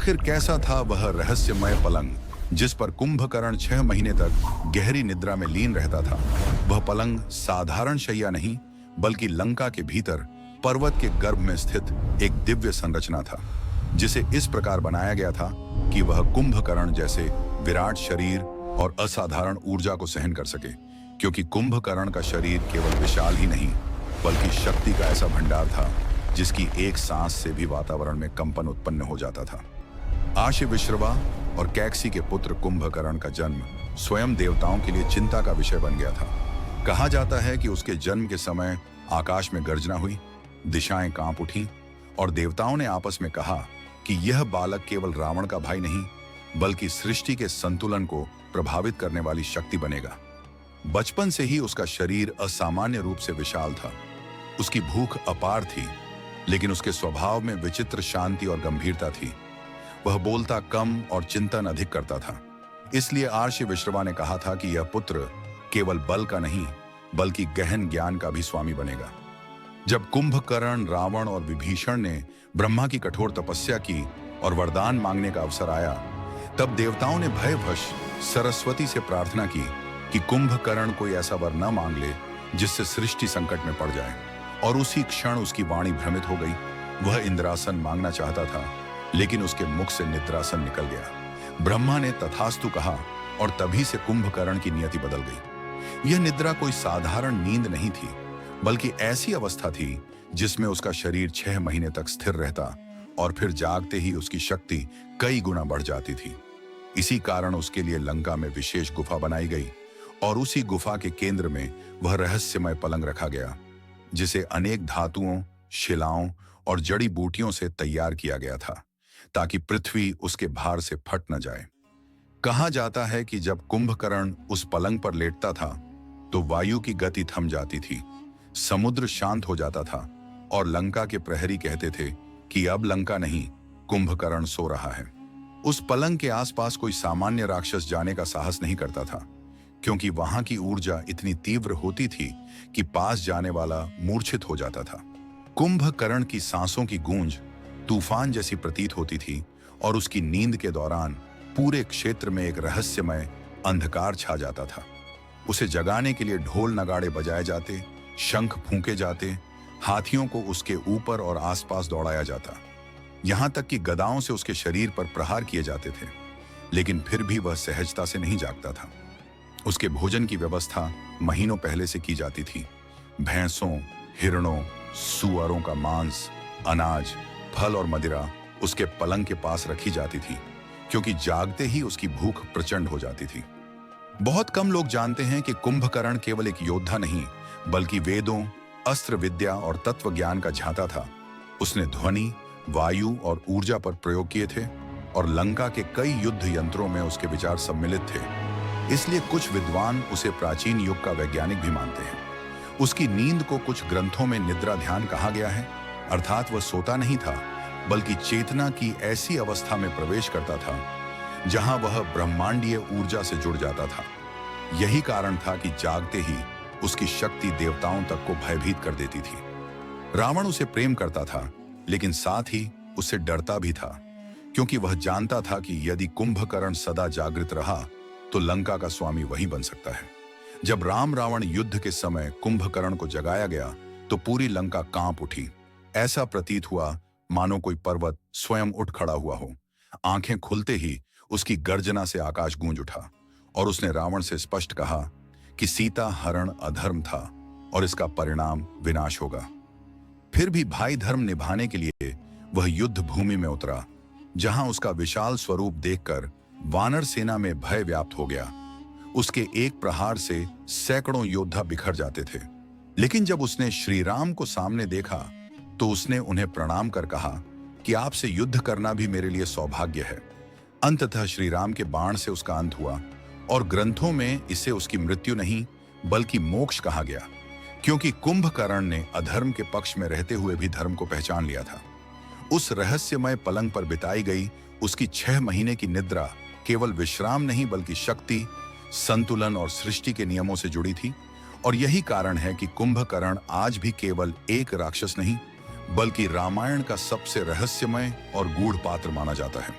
आखिर कैसा था वह रहस्यमय पलंग जिस पर कुंभकर्ण 6 महीने तक गहरी निद्रा में लीन रहता था। वह पलंग साधारण शैया नहीं, बल्कि लंका के भीतर पर्वत के गर्भ में स्थित एक दिव्य संरचना था, जिसे इस प्रकार बनाया गया था कि वह कुंभकर्ण जैसे विराट शरीर और असाधारण ऊर्जा को सहन कर सके। क्योंकि कुंभकर्ण का शरीर केवल विशाल ही नहीं, बल्कि शक्ति का ऐसा भंडार था जिसकी एक सांस से भी वातावरण में कंपन उत्पन्न हो जाता था। आशी विश्रवा और कैकसी के पुत्र कुंभकर्ण का जन्म स्वयं देवताओं के लिए चिंता का विषय बन गया था। कहा जाता है कि उसके जन्म के समय आकाश में गर्जना हुई, दिशाएं कांप उठीं और देवताओं ने आपस में कहा कि यह बालक केवल रावण का भाई नहीं, बल्कि सृष्टि के संतुलन को प्रभावित करने वाली शक्ति बनेगा। बचपन से ही उसका शरीर असामान्य रूप से विशाल था। उसकी भूख अपार थी, लेकिन उसके स्वभाव में विचित्र शांति और गंभीरता थी। वह बोलता कम और चिंतन अधिक करता था। इसलिए आर्षि विश्रवा ने कहा था कि यह पुत्र केवल बल का नहीं, बल्कि गहन ज्ञान का भी स्वामी बनेगा। जब कुंभकर्ण, रावण और विभीषण ने ब्रह्मा की कठोर तपस्या की और वरदान मांगने का अवसर आया, तब देवताओं ने भयवश सरस्वती से प्रार्थना की कि कुंभकर्ण कोई ऐसा वर न मांग ले जिससे सृष्टि संकट में पड़ जाए। और उसी क्षण उसकी वाणी भ्रमित हो गई। वह इंद्रासन मांगना चाहता था, लेकिन उसके मुख से निद्रासन निकल गया। ब्रह्मा ने तथास्तु कहा और तभी से कुंभकर्ण की नियति बदल गई। यह निद्रा कोई साधारण नींद नहीं थी, बल्कि ऐसी अवस्था थी जिसमें उसका शरीर 6 महीने तक स्थिर रहता और फिर जागते ही उसकी शक्ति कई गुना बढ़ जाती थी। इसी कारण उसके लिए लंका में विशेष गुफा बनाई गई और उसी गुफा के केंद्र में वह रहस्यमय पलंग रखा गया, जिसे अनेक धातुओं, शिलाओं और जड़ी बूटियों से तैयार किया गया था, ताकि पृथ्वी उसके भार से फट न जाए। कहा जाता है कि जब कुंभकर्ण उस पलंग पर लेटता था तो वायु की गति थम जाती थी, समुद्र शांत हो जाता था और लंका के प्रहरी कहते थे कि अब लंका नहीं, कुंभकर्ण सो रहा है। उस पलंग के आसपास कोई सामान्य राक्षस जाने का साहस नहीं करता था, क्योंकि वहां की ऊर्जा इतनी तीव्र होती थी कि पास जाने वाला मूर्छित हो जाता था। कुंभकर्ण की सांसों की गूंज तूफान जैसी प्रतीत होती थी और उसकी नींद के दौरान पूरे क्षेत्र में एक रहस्यमय अंधकार छा जाता था। उसे जगाने के लिए ढोल नगाड़े बजाए जाते, शंख फूंके जाते, हाथियों को उसके ऊपर और आसपास दौड़ाया जाता, यहां तक कि गदाओं से उसके शरीर पर प्रहार किए जाते थे। लेकिन फिर भी वह सहजता से नहीं जागता था। उसके भोजन की व्यवस्था महीनों पहले से की जाती थी। भैंसों, हिरणों, सुअरों का मांस, अनाज, फल और मदिरा उसके पलंग के पास रखी जाती थी, क्योंकि जागते ही उसकी भूख प्रचंड हो जाती थी। बहुत कम लोग जानते हैं कि कुंभकर्ण केवल एक योद्धा नहीं, बल्कि वेदों, अस्त्र विद्या और तत्व ज्ञान का झांता था। उसने ध्वनि, वायु और ऊर्जा पर प्रयोग किए थे और लंका के कई युद्ध यंत्रों में उसके विचार सम्मिलित थे। इसलिए कुछ विद्वान उसे प्राचीन युग का वैज्ञानिक भी मानते हैं। उसकी नींद को कुछ ग्रंथों में निद्रा ध्यान कहा गया है, अर्थात वह सोता नहीं था, बल्कि चेतना की ऐसी अवस्था में प्रवेश करता था जहां वह ब्रह्मांडीय ऊर्जा से जुड़ जाता था। यही कारण था कि जागते ही उसकी शक्ति देवताओं तक को भयभीत कर देती थी। रावण उसे प्रेम करता था, लेकिन साथ ही उससे डरता भी था, क्योंकि वह जानता था कि यदि कुंभकर्ण सदा जागृत रहा तो लंका का स्वामी वही बन सकता है। जब राम रावण युद्ध के समय कुंभकर्ण को जगाया गया तो पूरी लंका कांप उठी। ऐसा प्रतीत हुआ मानो कोई पर्वत स्वयं उठ खड़ा हुआ हो। आंखें खुलते ही उसकी गर्जना से आकाश गूंज उठा और उसने रावण से स्पष्ट कहा कि सीता हरण अधर्म था और इसका परिणाम विनाश होगा। फिर भी भाई धर्म निभाने के लिए वह युद्ध भूमि में उतरा, जहां उसका विशाल स्वरूप देखकर वानर सेना में भय व्याप्त हो गया। उसके एक प्रहार से सैकड़ों योद्धा बिखर जाते थे। लेकिन जब उसने श्री राम को सामने देखा तो उसने उन्हें प्रणाम कर कहा कि आपसे युद्ध करना भी मेरे लिए सौभाग्य है। अंततः श्री राम के बाण से उसका अंत हुआ और ग्रंथों में इसे उसकी मृत्यु नहीं, बल्कि मोक्ष कहा गया, क्योंकि कुंभकर्ण ने अधर्म के पक्ष में रहते हुए भी धर्म को पहचान लिया था। उस रहस्यमय पलंग पर बिताई गई उसकी 6 महीने की निद्रा केवल विश्राम नहीं, बल्कि शक्ति, संतुलन और सृष्टि के नियमों से जुड़ी थी। और यही कारण है कि कुंभकर्ण आज भी केवल एक राक्षस नहीं, बल्कि रामायण का सबसे रहस्यमय और गूढ़ पात्र माना जाता है।